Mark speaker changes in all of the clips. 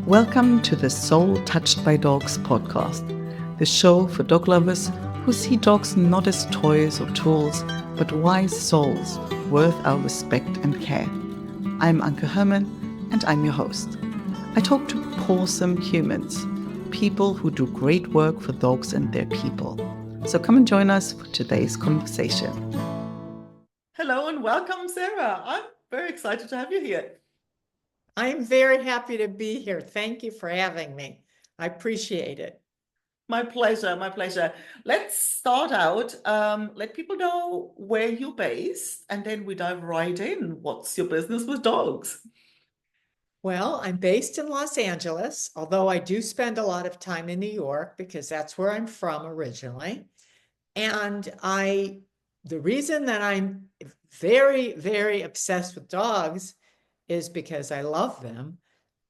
Speaker 1: Welcome to the Soul Touched by Dogs podcast, the show for dog lovers who see dogs not as toys or tools, but wise souls worth our respect and care. I'm Anke Herman, and I'm your host. I talk to awesome humans, people who do great work for dogs and their people. So come and join us for today's conversation. Hello and welcome, Sarah. I'm very excited to have you here.
Speaker 2: I'm very happy to be here. Thank you for having me. I appreciate it.
Speaker 1: My pleasure, my pleasure. Let's start out. Let people know where you're based, and then we dive right in. What's your business with dogs?
Speaker 2: Well, I'm based in Los Angeles, although I do spend a lot of time in New York because that's where I'm from originally. And the reason that I'm very, very obsessed with dogs is because I love them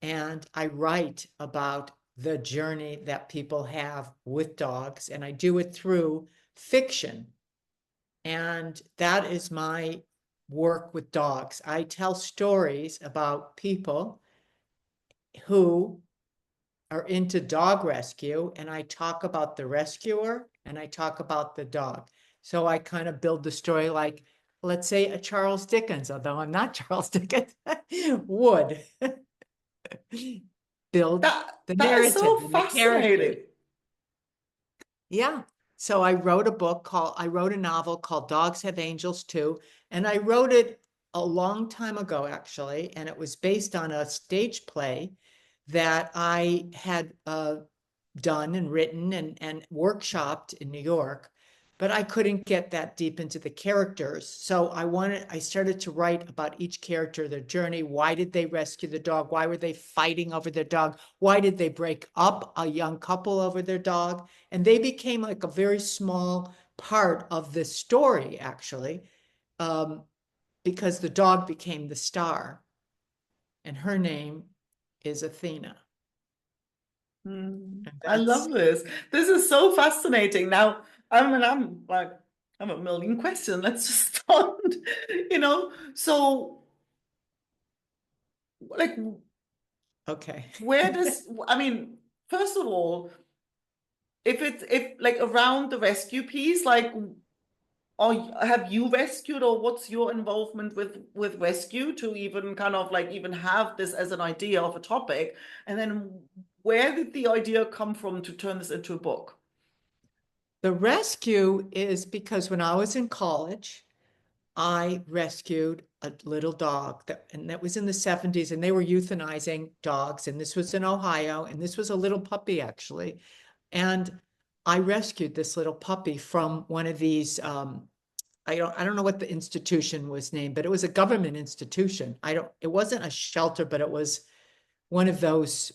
Speaker 2: and I write about the journey that people have with dogs, and I do it through fiction. And that is my work with dogs. I tell stories about people who are into dog rescue, and I talk about the rescuer and I talk about the dog. So I kind of build the story like, let's say, a Charles Dickens, although I'm not Charles Dickens, would build the
Speaker 1: That is
Speaker 2: narrative
Speaker 1: so
Speaker 2: and the characters.
Speaker 1: fascinating.
Speaker 2: Yeah. So I wrote a novel called Dogs Have Angels Too. And I wrote it a long time ago, actually. And it was based on a stage play that I had done and written and workshopped in New York. But I couldn't get that deep into the characters. So I started to write about each character, their journey. Why did they rescue the dog? Why were they fighting over their dog? Why did they break up a young couple over their dog? And they became like a very small part of the story, actually, because the dog became the star. And her name is Athena.
Speaker 1: I love this. This is so fascinating. Now, I'm like, I have a million questions. Let's just start. So like,
Speaker 2: Okay.
Speaker 1: where does, I mean, first of all, if like around the rescue piece, like, or have you rescued, or what's your involvement with rescue to even kind of like even have this as an idea of a topic? And then where did the idea come from to turn this into a book?
Speaker 2: The rescue is because when I was in college, I rescued a little dog and that was in the 70s, and they were euthanizing dogs. And this was in Ohio, and this was a little puppy, actually. And I rescued this little puppy from one of these, I don't know what the institution was named, but it was a government institution. It wasn't a shelter, but it was one of those,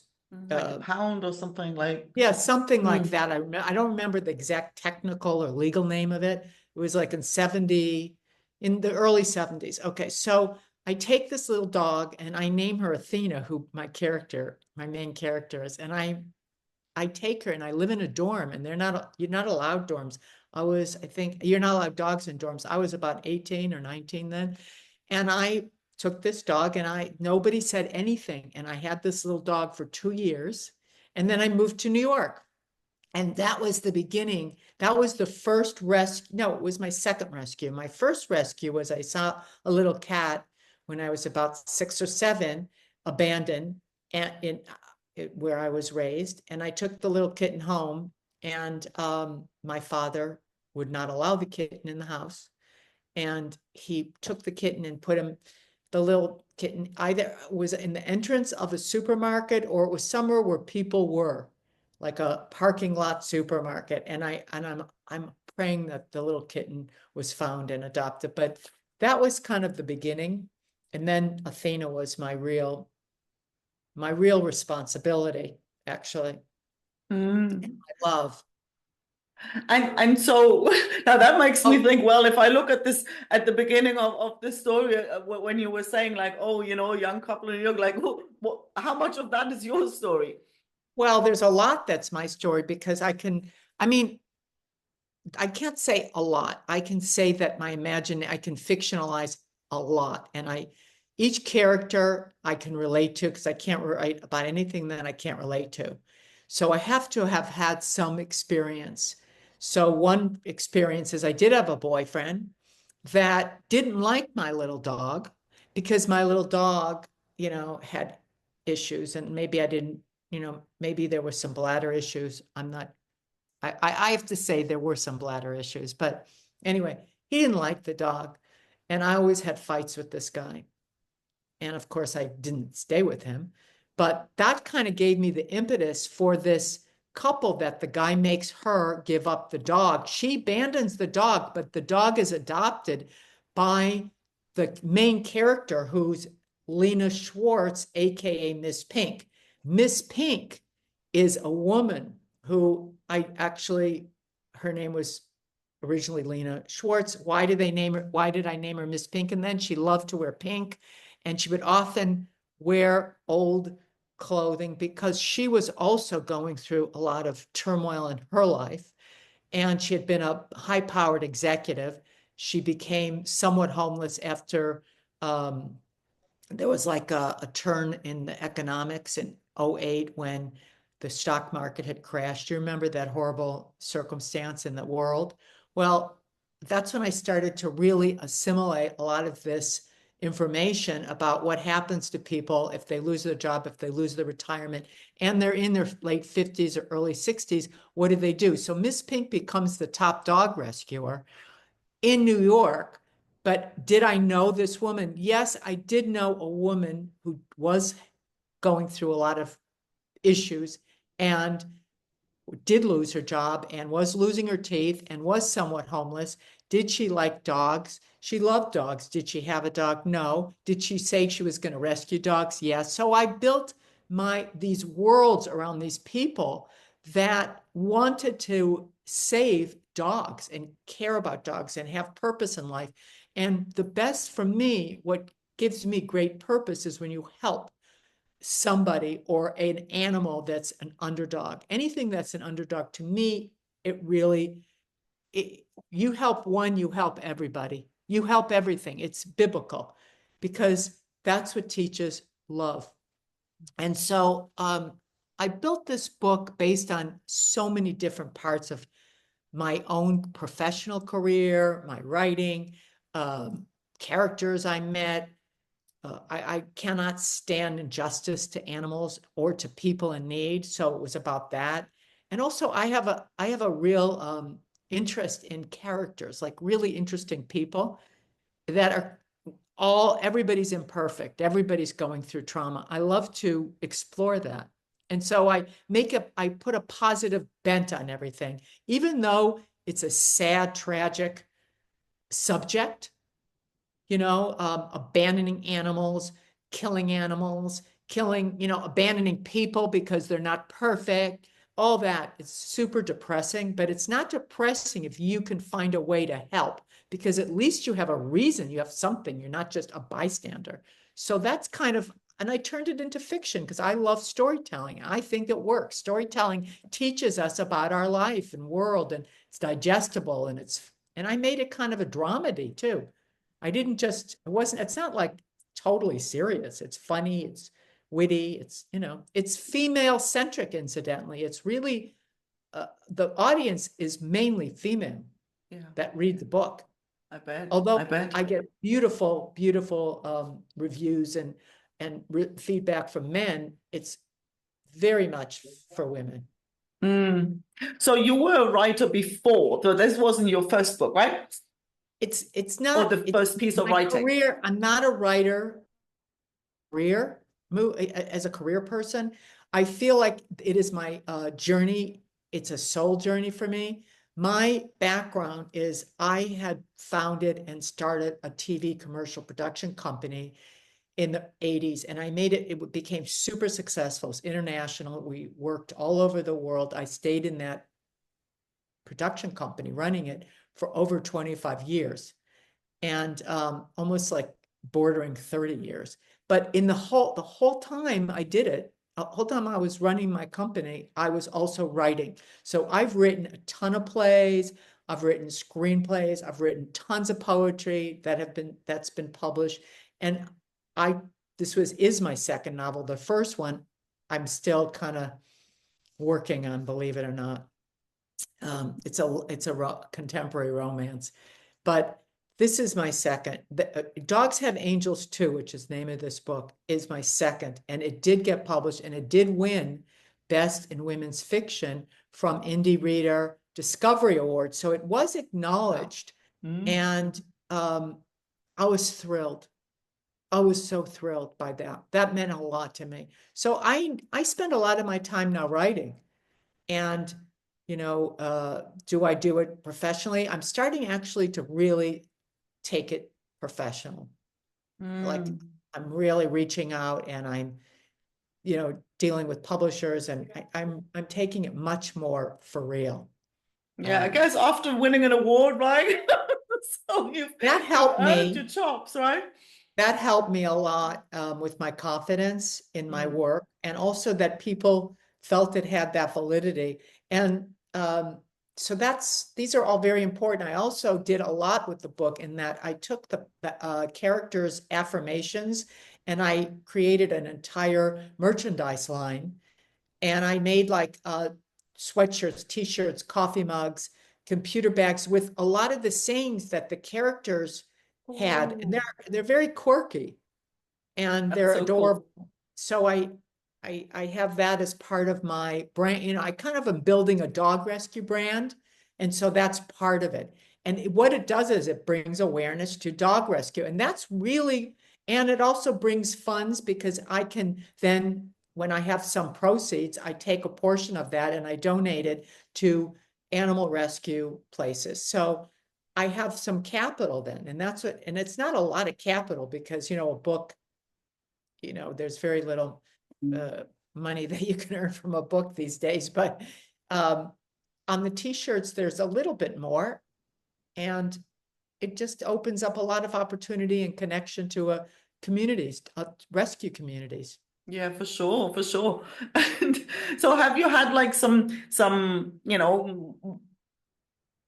Speaker 1: Like a pound or something like.
Speaker 2: yeah, something like
Speaker 1: Mm.
Speaker 2: that. I don't remember the exact technical or legal name of it. It was like in the early 70s. Okay, so I take this little dog and I name her Athena, who my main character is, and I take her and I live in a dorm, and you're not allowed dorms. I think you're not allowed dogs in dorms. I was about 18 or 19 then. And I took this dog, and nobody said anything. And I had this little dog for 2 years. And then I moved to New York. And that was the beginning. That was the first rescue. No, it was my second rescue. My first rescue was I saw a little cat when I was about 6 or 7, abandoned in where I was raised. And I took the little kitten home, and my father would not allow the kitten in the house. And he took the kitten and the little kitten either was in the entrance of a supermarket or it was somewhere where people were, like a parking lot supermarket. And I'm praying that the little kitten was found and adopted. But that was kind of the beginning. And then Athena was my real responsibility, actually.
Speaker 1: Mm.
Speaker 2: I love.
Speaker 1: And so now that makes me
Speaker 2: Oh,
Speaker 1: think, well, if I look at this at the beginning of this story, when you were saying like, oh, a young couple in New York, like, how much of that is your story?
Speaker 2: well, there's a lot that's my story because I mean, I can't say a lot. I can say that I can fictionalize a lot. And each character I can relate to, because I can't write about anything that I can't relate to. So I have to have had some experience. So one experience is I did have a boyfriend that didn't like my little dog because my little dog, had issues, and maybe I didn't, maybe there were some bladder issues. I have to say there were some bladder issues, but anyway, he didn't like the dog. And I always had fights with this guy. And of course, I didn't stay with him. But that kind of gave me the impetus for this couple that the guy makes her give up the dog. She abandons the dog, but the dog is adopted by the main character, who's Lena Schwartz, AKA Miss Pink. Miss Pink is a woman who her name was originally Lena Schwartz. Why did I name her Miss Pink? And then she loved to wear pink, and she would often wear old clothing because she was also going through a lot of turmoil in her life. And she had been a high-powered executive. She became somewhat homeless after there was like a turn in the economics in 2008 when the stock market had crashed. Do you remember that horrible circumstance in the world? Well, that's when I started to really assimilate a lot of this information about what happens to people if they lose their job, if they lose their retirement, and they're in their late 50s or early 60s. What do? So Miss Pink becomes the top dog rescuer in New York. But did I know this woman? Yes, I did know a woman who was going through a lot of issues and did lose her job and was losing her teeth and was somewhat homeless. Did she like dogs? She loved dogs. Did she have a dog? No. Did she say she was going to rescue dogs? Yes. So I built these worlds around these people that wanted to save dogs and care about dogs and have purpose in life. And the best for me, what gives me great purpose, is when you help somebody or an animal that's an underdog. Anything that's an underdog, to me, you help one, you help everybody. You help everything. It's biblical, because that's what teaches love. And so I built this book based on so many different parts of my own professional career, my writing, characters I met. I cannot stand injustice to animals or to people in need. So it was about that. And also I have a real interest in characters, like really interesting people that are everybody's imperfect. Everybody's going through trauma. I love to explore that. And so I put a positive bent on everything, even though it's a sad, tragic subject. Abandoning animals, killing abandoning people because they're not perfect, all that. It's super depressing, but it's not depressing if you can find a way to help, because at least you have a reason, you have something, you're not just a bystander. So that's and I turned it into fiction because I love storytelling. I think it works. Storytelling teaches us about our life and world, and it's digestible, and I made it kind of a dramedy too. It's not like totally serious. It's funny, it's witty, it's female centric, incidentally. It's really, the audience is mainly female that read the book.
Speaker 1: I bet.
Speaker 2: Although
Speaker 1: I bet.
Speaker 2: I get beautiful, beautiful reviews and feedback from men, it's very much for women.
Speaker 1: So you were a writer before, so this wasn't your first book, right?
Speaker 2: It's not
Speaker 1: the first piece of writing.
Speaker 2: Career. I'm not a writer. As a career person, I feel like it is my journey. It's a soul journey for me. My background is I had founded and started a TV commercial production company in the 80s, and I made it. It became super successful. It's international. We worked all over the world. I stayed in that production company running it for over 25 years, and almost like bordering 30 years. But in the whole time I did it, the whole time I was running my company, I was also writing. So I've written a ton of plays, I've written screenplays, I've written tons of poetry that's been published. And this is my second novel. The first one, I'm still kind of working on, believe it or not. It's a contemporary romance, but this is my second. Dogs Have Angels Too, which is the name of this book, is my second, and it did get published, and it did win Best in Women's Fiction from Indie Reader Discovery Award. So it was acknowledged, and I was thrilled. I was so thrilled by that. That meant a lot to me. So I spend a lot of my time now writing, and do I do it professionally? I'm starting actually to really take it professional. Like I'm really reaching out, and I'm, dealing with publishers, and I'm taking it much more for real.
Speaker 3: Yeah, I guess after winning an award, right? So
Speaker 2: that helped
Speaker 3: earned
Speaker 2: me.
Speaker 3: your chops, right?
Speaker 2: That helped me a lot with my confidence in my work, and also that people felt it had that validity. And so these are all very important. I also did a lot with the book in that I took the characters' affirmations and I created an entire merchandise line. And I made like sweatshirts, t-shirts, coffee mugs, computer bags with a lot of the sayings that the characters had. And they're very quirky and they're
Speaker 3: so
Speaker 2: adorable.
Speaker 3: Cool.
Speaker 2: So I have that as part of my brand. I kind of am building a dog rescue brand. And so that's part of it. And what it does is it brings awareness to dog rescue. And that's really, and it also brings funds, because I can then, when I have some proceeds, I take a portion of that and I donate it to animal rescue places. So I have some capital then, and it's not a lot of capital, because, a book, there's very little money that you can earn from a book these days. But on the t-shirts, there's a little bit more, and it just opens up a lot of opportunity and connection to communities, rescue communities.
Speaker 3: Yeah, for sure, for sure. And so have you had like some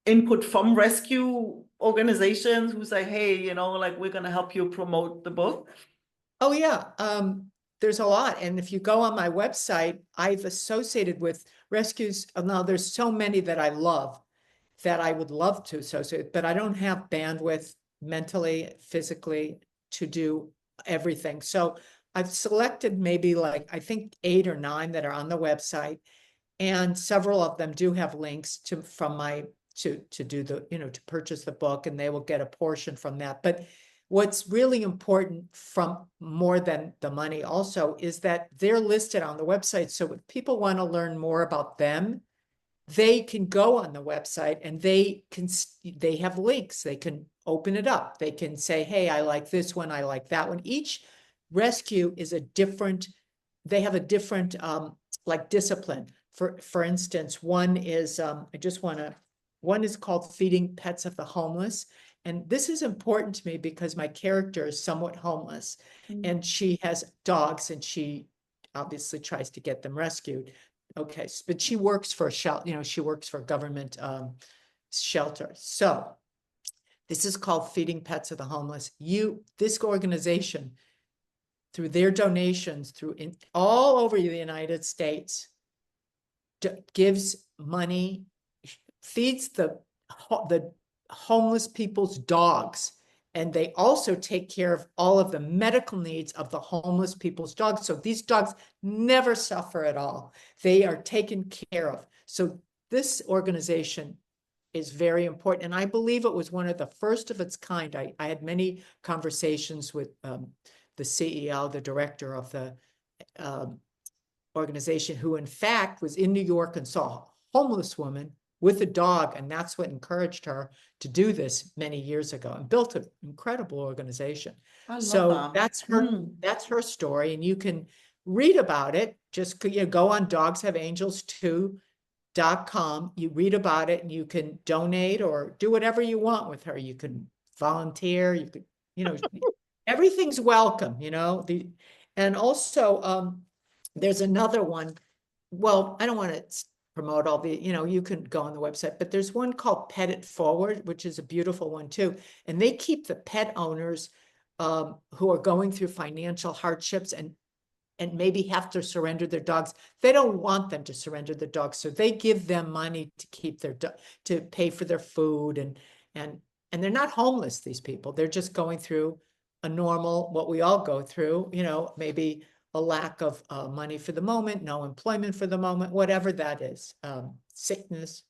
Speaker 3: input from rescue organizations who say, hey, like we're going to help you promote the book?
Speaker 2: Oh yeah, there's a lot. And if you go on my website, I've associated with rescues. Now there's so many that I love that I would love to associate, but I don't have bandwidth mentally, physically to do everything. So I've selected maybe like, I think 8 or 9 that are on the website, and several of them do have links to do the, to purchase the book, and they will get a portion from that. But what's really important, from more than the money also, is that they're listed on the website. So if people want to learn more about them, they can go on the website and they have links. They can open it up. They can say, hey, I like this one, I like that one. Each rescue is they have a different like discipline. For instance, one is one is called Feeding Pets of the Homeless. And this is important to me because my character is somewhat homeless, and she has dogs, and she obviously tries to get them rescued. Okay, but she works for a shelter, she works for a government shelter. So this is called Feeding Pets of the Homeless. This organization, through their donations, all over the United States, gives money, feeds the homeless people's dogs, and they also take care of all of the medical needs of the homeless people's dogs. So these dogs never suffer at all. They are taken care of. So this organization is very important. And I believe it was one of the first of its kind. I had many conversations with the CEO, the director of the organization, who in fact was in New York and saw a homeless woman with a dog, and that's what encouraged her to do this many years ago, and built an incredible organization. So that's her story, and you can read about it. Just go on dogshaveangels2.com. You read about it, and you can donate or do whatever you want with her. You can volunteer. You could, everything's welcome. And also there's another one. Well, I don't want to promote all the, you can go on the website, but there's one called Pet It Forward, which is a beautiful one too. And they keep the pet owners who are going through financial hardships and maybe have to surrender their dogs. They don't want them to surrender their dogs, so they give them money to keep their to pay for their food, and they're not homeless, these people. They're just going through a normal, what we all go through, you know, maybe a lack of money for the moment, no employment for the moment, whatever that is, sickness.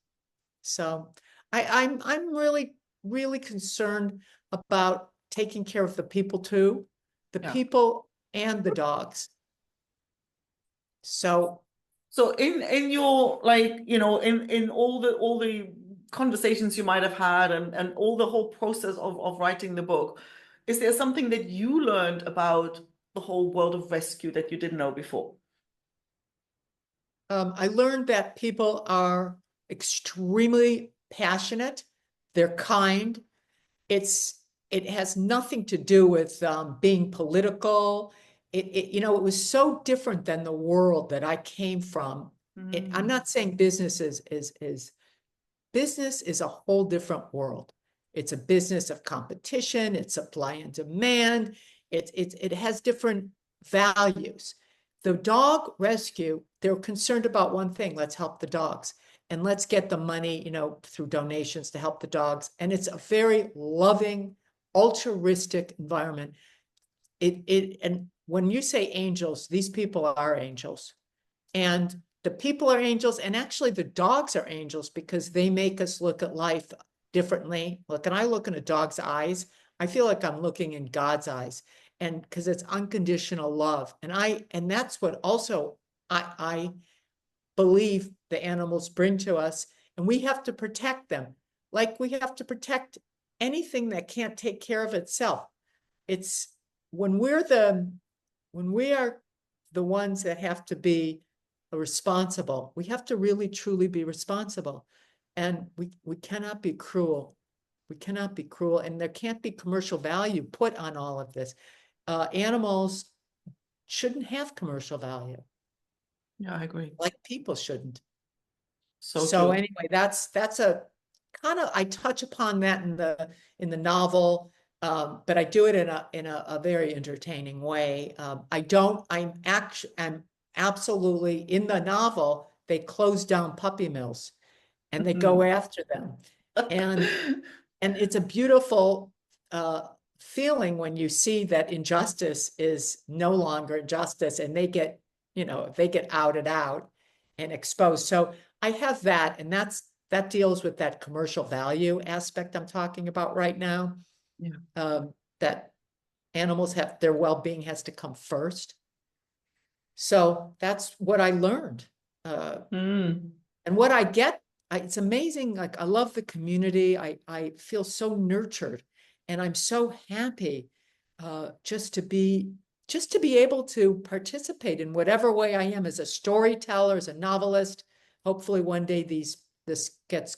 Speaker 2: So I'm really, really concerned about taking care of the people too, the people and the dogs. So
Speaker 3: in your, like, you know, in all the conversations you might have had and all the whole process of writing the book, is there something that you learned about the whole world of rescue that you didn't know before?
Speaker 2: I learned that people are extremely passionate. They're kind. It has nothing to do with being political. You know, it was so different than the world that I came from. I'm not saying business is business is a whole different world. It's a business of competition. It's supply and demand. It has different values. The dog rescue, they're concerned about one thing: let's help the dogs, and let's get the money, you know, through donations to help the dogs. And it's a very loving, altruistic environment. And when you say angels, these people are angels, and the people are angels, and actually the dogs are angels because they make us look at life differently. Look, and I look in a dog's eyes, I feel like I'm looking in God's eyes, and because it's unconditional love. And that's what also I believe the animals bring to us, and we have to protect them. Like we have to protect anything that can't take care of itself. It's when we are the ones that have to be responsible, we have to really truly be responsible. And we cannot be cruel. We cannot be cruel, and there can't be commercial value put on all of this. Animals shouldn't have commercial value.
Speaker 3: Yeah, I agree.
Speaker 2: Like people shouldn't.
Speaker 3: So
Speaker 2: So
Speaker 3: true.
Speaker 2: anyway, that's a kind of, I touch upon that in the novel, but I do it in a very entertaining way. I'm absolutely, in the novel, they close down puppy mills and they go after them. And it's a beautiful feeling when you see that injustice is no longer injustice, and they get, you know, they get outed out and exposed. So I have that, and that deals with that commercial value aspect I'm talking about right now.
Speaker 3: Yeah.
Speaker 2: That animals have, their well-being has to come first. So that's what I learned. And what I get, it's amazing. Like, I love the community. I feel so nurtured, and I'm so happy just to be able to participate in whatever way I am, as a storyteller, as a novelist. Hopefully one day this gets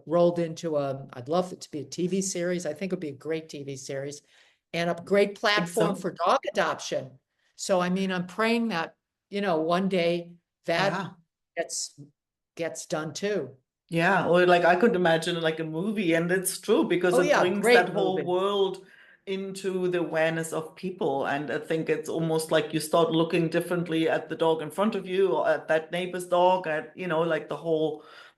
Speaker 2: rolled into I'd love it to be a TV series. I think it would be a great TV series and a great platform for dog adoption. So, I mean, I'm praying that, you know, one day that gets done too.
Speaker 3: Yeah, or like I could imagine like a movie, and it's true because
Speaker 2: Oh
Speaker 3: it
Speaker 2: yeah,
Speaker 3: brings
Speaker 2: great
Speaker 3: that whole
Speaker 2: movie.
Speaker 3: world into the awareness of people. And I think it's almost like you start looking differently at the dog in front of you, or at that neighbor's dog, at, you know, like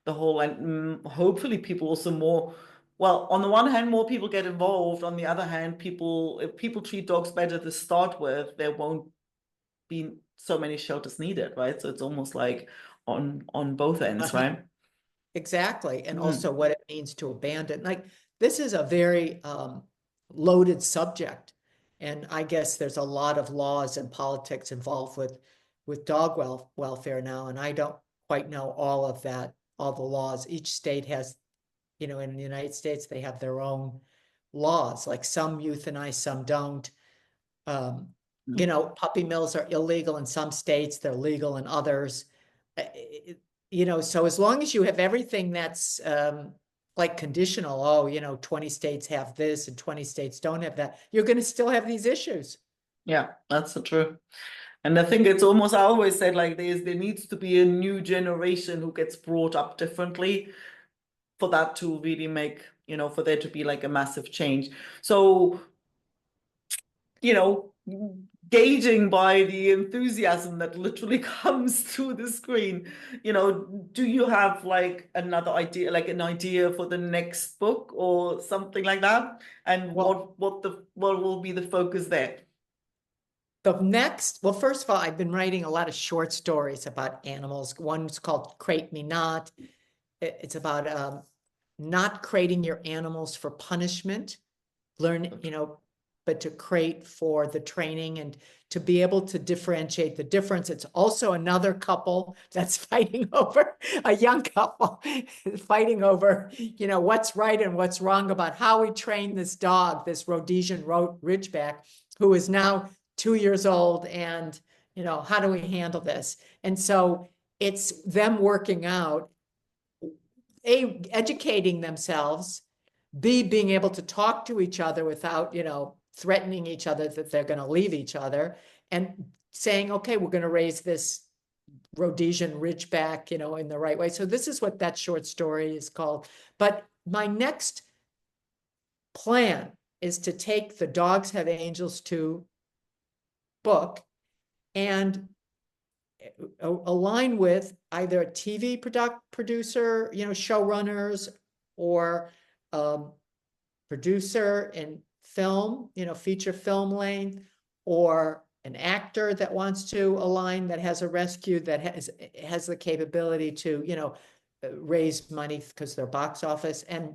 Speaker 3: and hopefully people also more, well, on the one hand, more people get involved. On the other hand, if people treat dogs better to start with, there won't be so many shelters needed, right? So it's almost like on both ends, right?
Speaker 2: Exactly. And also what it means to abandon. Like, this is a very loaded subject. And I guess there's a lot of laws and politics involved with dog welfare now. And I don't quite know all of that, all the laws. Each state has, you know, in the United States, they have their own laws. Like, some euthanize, some don't. You know, puppy mills are illegal in some states, they're legal in others. You know, so as long as you have everything that's like conditional, oh, you know, 20 states have this and 20 states don't have that, you're going to still have these issues.
Speaker 3: Yeah, that's so true. And I think it's almost, I always said, like, there needs to be a new generation who gets brought up differently for that to really make, you know, for there to be like a massive change. So gauging by the enthusiasm that literally comes through the screen. Do you have like another idea, like an idea for the next book or something like that? And
Speaker 2: Well,
Speaker 3: what will be the focus there?
Speaker 2: well, first of all, I've been writing a lot of short stories about animals. One's called Crate Me Not. It's about not crating your animals for punishment, but to crate for the training and to be able to differentiate the difference. It's also another couple that's fighting over, a young couple fighting over, what's right and what's wrong about how we train this dog, this Rhodesian Ridgeback, who is now 2 years old. And, how do we handle this? And so it's them working out, educating themselves, B, being able to talk to each other without, threatening each other that they're going to leave each other, and saying, okay, we're going to raise this Rhodesian Ridgeback, in the right way. So this is what that short story is called. But my next plan is to take the Dogs Have Angels 2 book and align with either a TV producer, showrunners, or producer in film, feature film length, or an actor that wants to align, that has a rescue, that has the capability to, raise money because their box office. And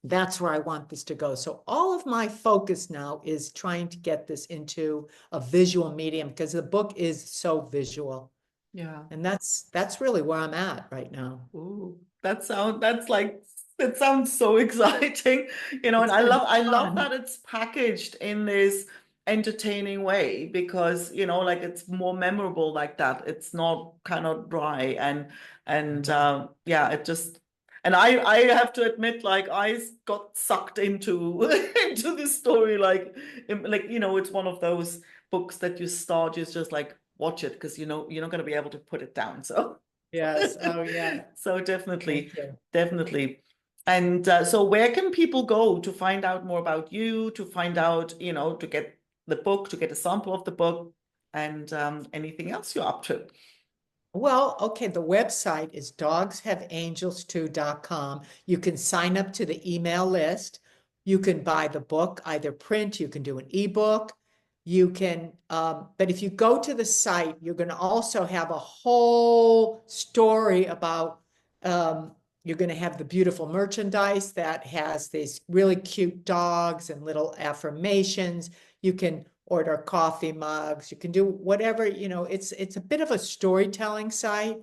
Speaker 2: that's where I want this to go. So all of my focus now is trying to get this into a visual medium, because the book is so visual.
Speaker 3: Yeah.
Speaker 2: And that's really where I'm at right now.
Speaker 3: Ooh, it sounds so exciting, and I love that it's packaged in this entertaining way, because like it's more memorable like that. It's not kind of dry and yeah, it just, and I have to admit, like, I got sucked into into this story, like it's one of those books that you just like watch it, because you're not going to be able to put it down. So
Speaker 2: Yes. Oh, yeah.
Speaker 3: so definitely,
Speaker 2: Thank you.
Speaker 3: definitely. And so where can people go to find out more about you, to find out, to get the book, to get a sample of the book, and anything else you're up to?
Speaker 2: Well, okay, the website is dogshaveangels2.com. You can sign up to the email list. You can buy the book, either print, you can do an ebook. You can, but if you go to the site, you're going to also have a whole story about, you're going to have the beautiful merchandise that has these really cute dogs and little affirmations. You can order coffee mugs, you can do whatever, it's a bit of a storytelling site.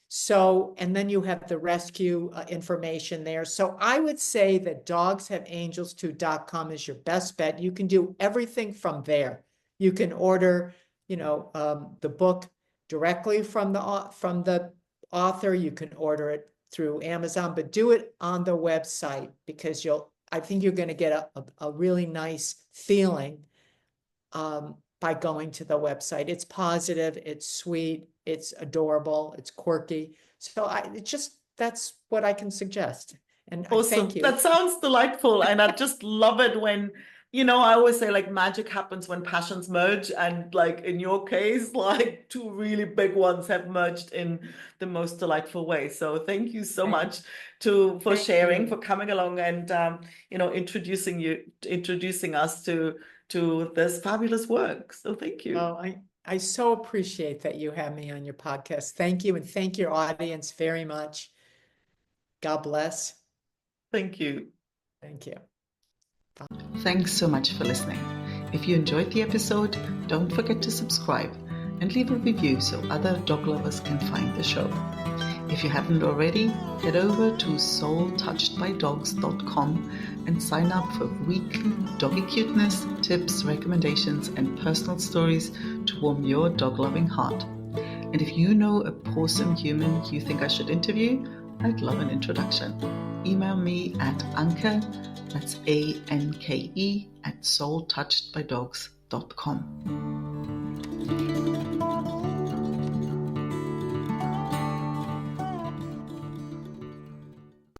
Speaker 2: So, and then you have the rescue information there. So I would say that dogshaveangels2.com is your best bet. You can do everything from there. You can order, the book directly from the author. You can order it through Amazon, but do it on the website, because I think you're going to get a really nice feeling by going to the website. It's positive, it's sweet, it's adorable, it's quirky. So that's what I can suggest. And I
Speaker 3: Awesome.
Speaker 2: thank you.
Speaker 3: That sounds delightful. And I just love it when, I always say, like, magic happens when passions merge. And like in your case, like two really big ones have merged in the most delightful way. So thank you so much for sharing, for coming along and introducing us to this fabulous work. So thank you.
Speaker 2: Oh, I so appreciate that you have me on your podcast. Thank you, and thank your audience very much. God bless.
Speaker 3: Thank you.
Speaker 2: Thank you. Bye.
Speaker 1: Thanks so much for listening. If you enjoyed the episode, don't forget to subscribe and leave a review so other dog lovers can find the show. If you haven't already, head over to soultouchedbydogs.com and sign up for weekly doggy cuteness, tips, recommendations, and personal stories to warm your dog-loving heart. And if you know a awesome human you think I should interview, I'd love an introduction. Email me at Anke, that's ANKE, @soultouchedbydogs.com.